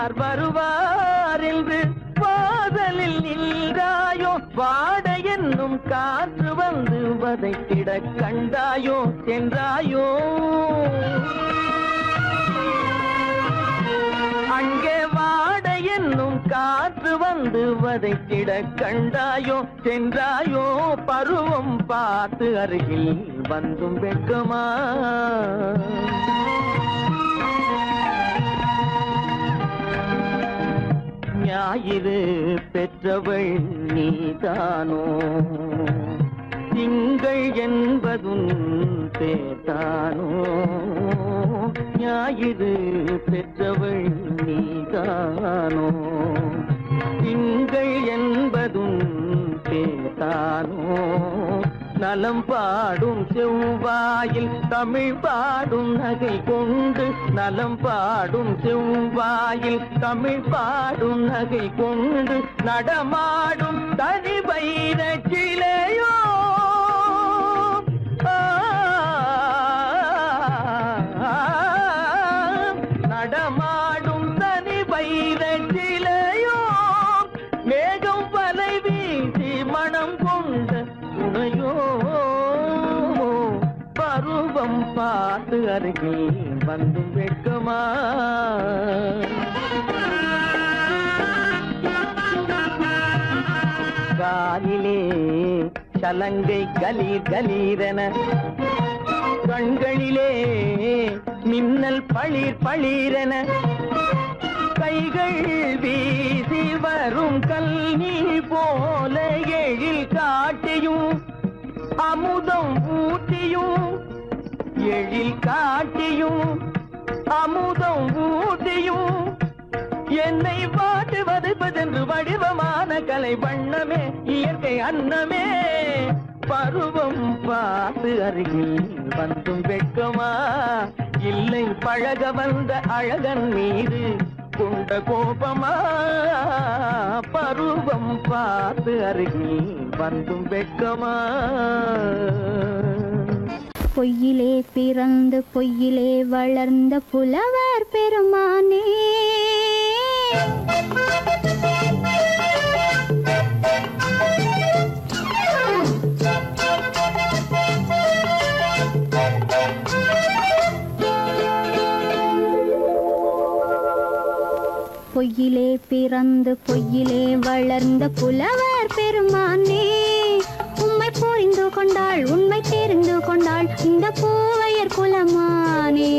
D: யார் வருவார் என்று வாசலில் நின்றாயோ, வாட என்னும் காற்று வந்து வதைத்திட கண்டாயோ சென்றாயோ. அங்கே வாட என்னும் காற்று வந்து வதைத்திட கண்டாயோ சென்றாயோ. பருவம் பார்த்து அருகில் வந்தும் வெட்கமா? ஞாயிறு பெற்றவள் நீதானோ, திங்கள் என்பதும் பேதானோ. ஞாயிறு பெற்றவள் நீதானோ, திங்கள் என்பதும் பேதானோ. நலம் பாடும் செவ்வாயில் தமிழ் பாடும் நகை கொண்டு, நலம் பாடும் செவ்வாயில் தமிழ் பாடும் நகை கொண்டு நடமாடும் தனி வைர சிலையோ. நடமாடும் தனி வைர சிலையோ. மேகம் வலை வீசி மனம் கொண்ட துணையோ. பருவம் பார்த்து அருகில் வந்தும் வெட்கமா? காலிலே சலங்கை கலீர் கலீரென, கண்களிலே மின்னல் பளிர் பளிரென, கைகள் வீசி வரும் கல்வி போல எழில் காட்டியும் அமுதம் ஊட்டியும், எழில் காட்டியும் அமுதம் ஊட்டியும் என்னை பாட்டு வதைப்பதென்று வடிவமான கலை வண்ணமே இயற்கை அன்னமே. பருவம் பார்த்து அருகில் வந்தும் வெட்கமா? இல்லை பழக வந்த அழகன் மீது கொண்ட கோபமா? பருவம் பார்த்து அருகில் வந்தும் வெட்கமா?
C: பொய்யிலே பிறந்து பொய்யிலே வளர்ந்த புலவர் பெருமானே, பொய்யிலே பிறந்து பொய்யிலே வளர்ந்த புலவர் பெருமானே, உம்மை புரிந்து கொண்டாள் உண்மை தெரிந்து கொண்டாள் இந்த பூவையர் குலமானே.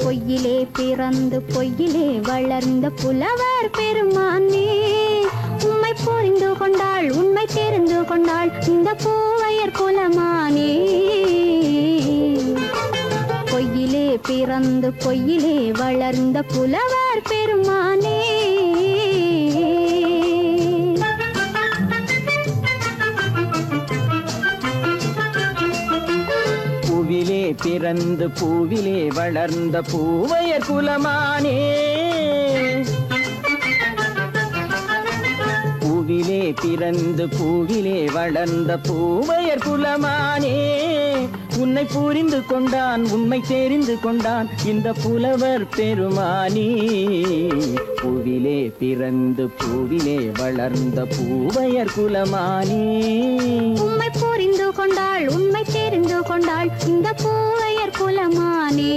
C: பொய்யிலே பிறந்து பொய்யிலே வளர்ந்த புலவர் பெருமானே, உம்மை புரிந்து கொண்டாள் உண்மை தெரிந்து கொண்டாள் இந்த பூவையர் குலமானே. பொய்யிலே பிறந்து பொய்யிலே வளர்ந்த புலவர் பெருமானே.
D: பூவிலே பிறந்து பூவிலே வளர்ந்த பூவையர் குலமானே. பூவிலே பிறந்து பூவிலே வளர்ந்த பூவையர் குலமானே, உன்னை புரிந்து கொண்டான் உண்மை தெரிந்து கொண்டான் இந்த புலவர் பெருமானே. பூவிலே பிறந்து பூவிலே வளர்ந்த பூவையர் குலமானே,
C: உம்மை புரிந்து கொண்டாள் உண்மை தெரிந்து கொண்டாள் இந்த பூவையர் குலமானே.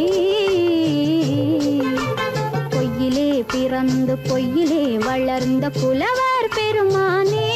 C: பொய்யிலே பிறந்து பொய்யிலே வளர்ந்த புலவர் பெருமானே.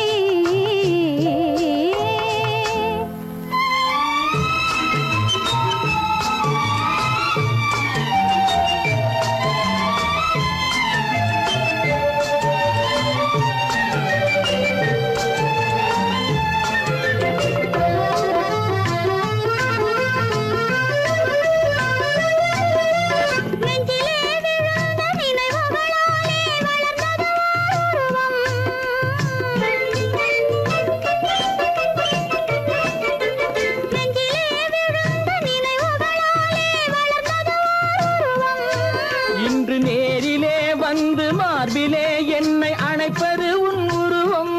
D: மார்பிலே என்னை அணைப்பது உன் உருவம்.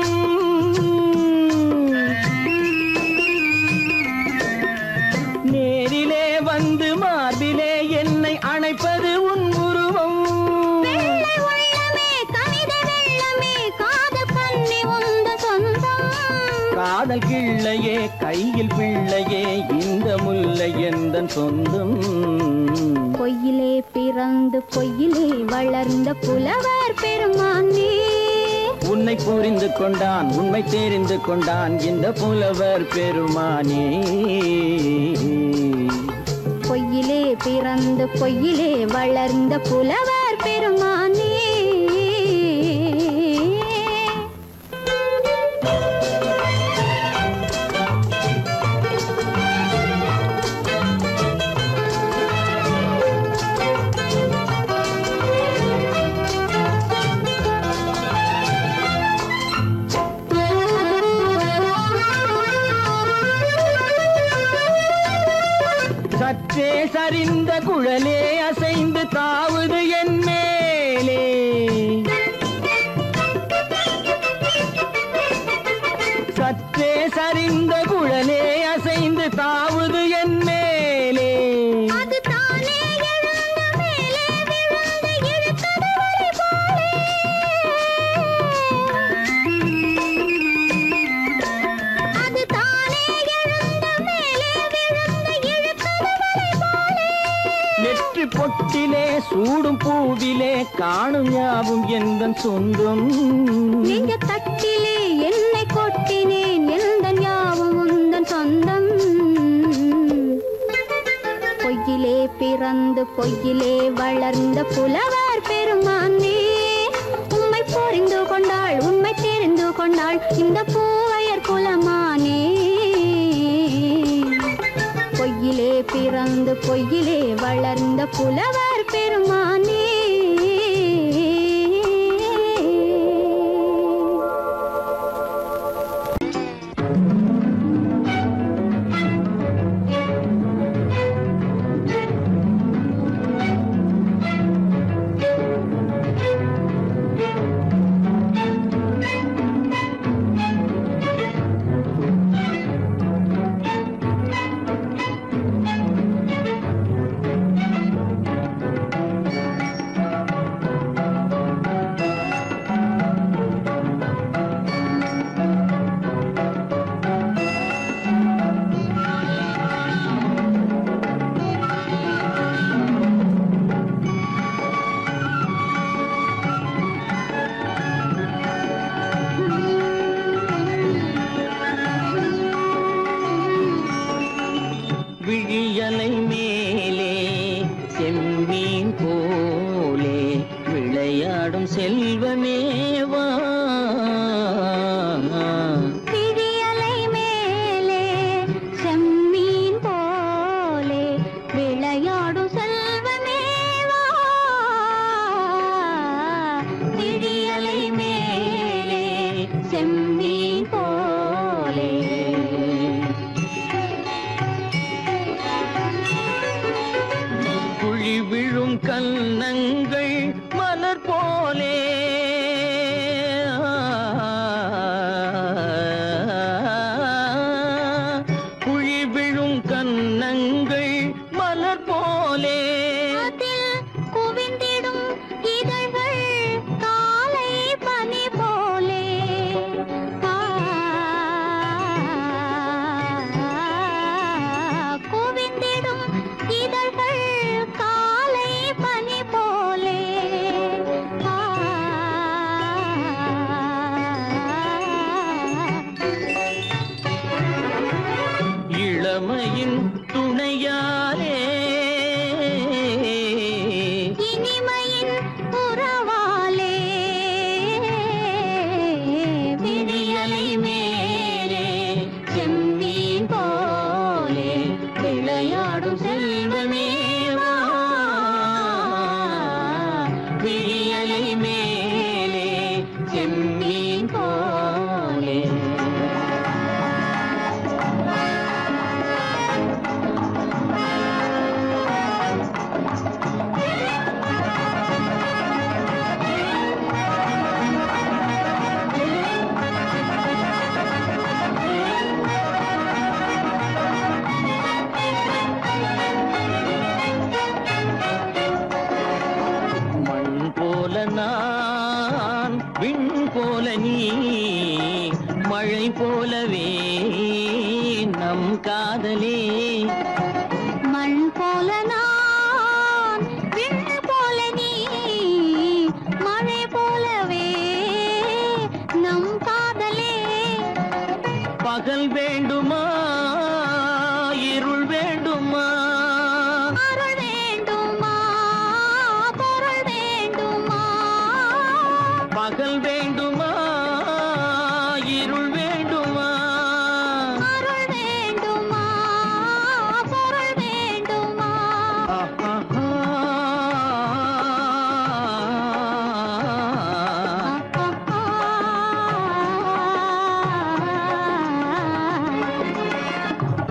D: நேரிலே வந்து மார்பிலே என்னை அணைப்பது காதல் கிள்ளையே கையில் பிள்ளையே இந்த முல்லை எந்தன் சொந்தம்.
C: பொய்யிலே பிறந்து பொய்யிலே வளர்ந்த புலவர் பெருமானே.
D: உன்னை புரிந்து கொண்டான் உண்மை தெரிந்து கொண்டான் இந்த புலவர் பெருமானே.
C: பொய்யிலே பிறந்து பொய்யிலே வளர்ந்த புலவர் பெருமானே.
D: சற்றே சரிந்த குழலே அசைந்து தாவுது என் மேலே. சற்றே சரிந்த குழலே அசைந்து தாவுது என் மேலே.
C: அது தானே எழுந்த மேலே விழுந்து இழுத்தது வழி போலே. அது தானே எழுந்த மேலே விழுந்து இழுத்தது வழி போலே.
D: நெற்றி பொட்டிலே சூடும் பூவிலே காணும் யாவும் எந்தன் சொந்தம்.
C: நெஞ்ச தட்டிலே என்னை கொட்டினேன் எந்தன் யாவும் உந்தன் சொந்தம். பொய்யிலே பிறந்து பொய்யிலே வளர்ந்த புலவர் பெருமானே. உம்மை புரிந்து கொண்டாள் உண்மை தெரிந்து கொண்டாள் இந்த பூவையர் குலமானே. பொய்யிலே பிறந்து பொய்யிலே வளர்ந்த புலவர் பெருமானே.
D: விழியலை மேலே செம்மீன் போலே விளையாடும் செல்வமேவா.
C: விழியலை மேலே செம்மீன் போலே விளையாடும் செல்வமேவா. விழியலை மேலே செம்மீன் போலே.
D: குழி விழும் கன்னங்கள் மலர் போலே. குழி விழும் கன்னங்கள் மலர் போலே.
C: அதில் குவிந்திடும் இதழ்கள் காலை பனி போலே. குவிந்திடும் இதழ்கள் காலை பனி போலே.
D: இளமையின் துணையாலே
C: இனிமையின் உறவாலே. விழியலை மேலே செம்மீன் போலே விளையாடும் செல்வமேவா. விழியலை மேலே செம்மீன் போலே. மண் போல நான் விண் போல நீ
D: மழை போலவே நம் காதலே
C: மண் போல நான் விண் போல நீ மழை போலவே நம் காதலே
D: பகல் வேண்டுமா இருள் வேண்டுமா
C: அருள் வேண்டுமா பொருள் வேண்டுமா
D: பகல் வேண்டுமா இருள் வேண்டுமா
C: அருள் வேண்டுமா பொருள் வேண்டுமா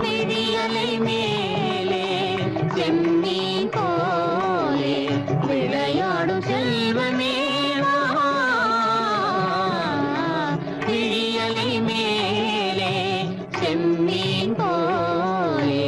D: விழியலை மேலே செம்மீன் போலே விளையாடும் செல்வமே விழியலை மேலே செம்மீன் போலே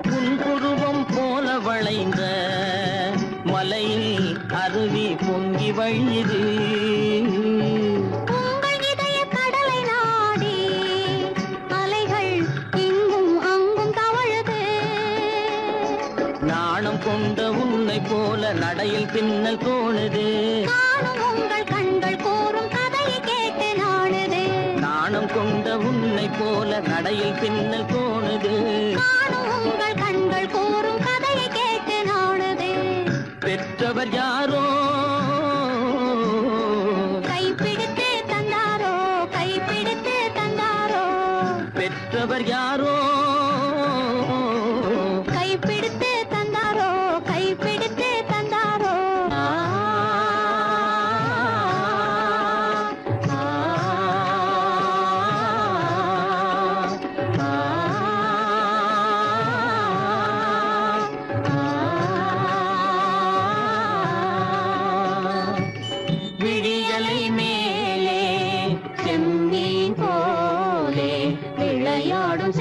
D: புன்புருவம் போல வளைந்த மலையில் அருவி பொங்கி வழியுது
C: உங்கள் இதய கடலை நாடி அலைகள் இங்கும் அங்கும் தவழுது
D: நாணம் கொண்ட உன்னை போல நடையில் பின்னல் தோணுது
C: நானும் உங்கள் கண்கள் கூறும் கதையை கேட்டு நாடுது
D: நாணம் கொண்ட உன்னை போல நடையில் பின்னல் தோணுது
C: நானும் உங்கள் கண்கள் கூறும் கதையை கேட்டு நாடுது
D: பெற்றவர் யாரோ
C: கைப்பிடித்து தந்தாரோ கைப்பிடித்து தந்தாரோ
D: பெற்றவர் யாரோ
C: கைப்பிடித்து தந்தாரோ கைப்பிடித்து தந்தாரோ
D: விழியலை மேலே
C: செம்மீன் போலே விளையாடும்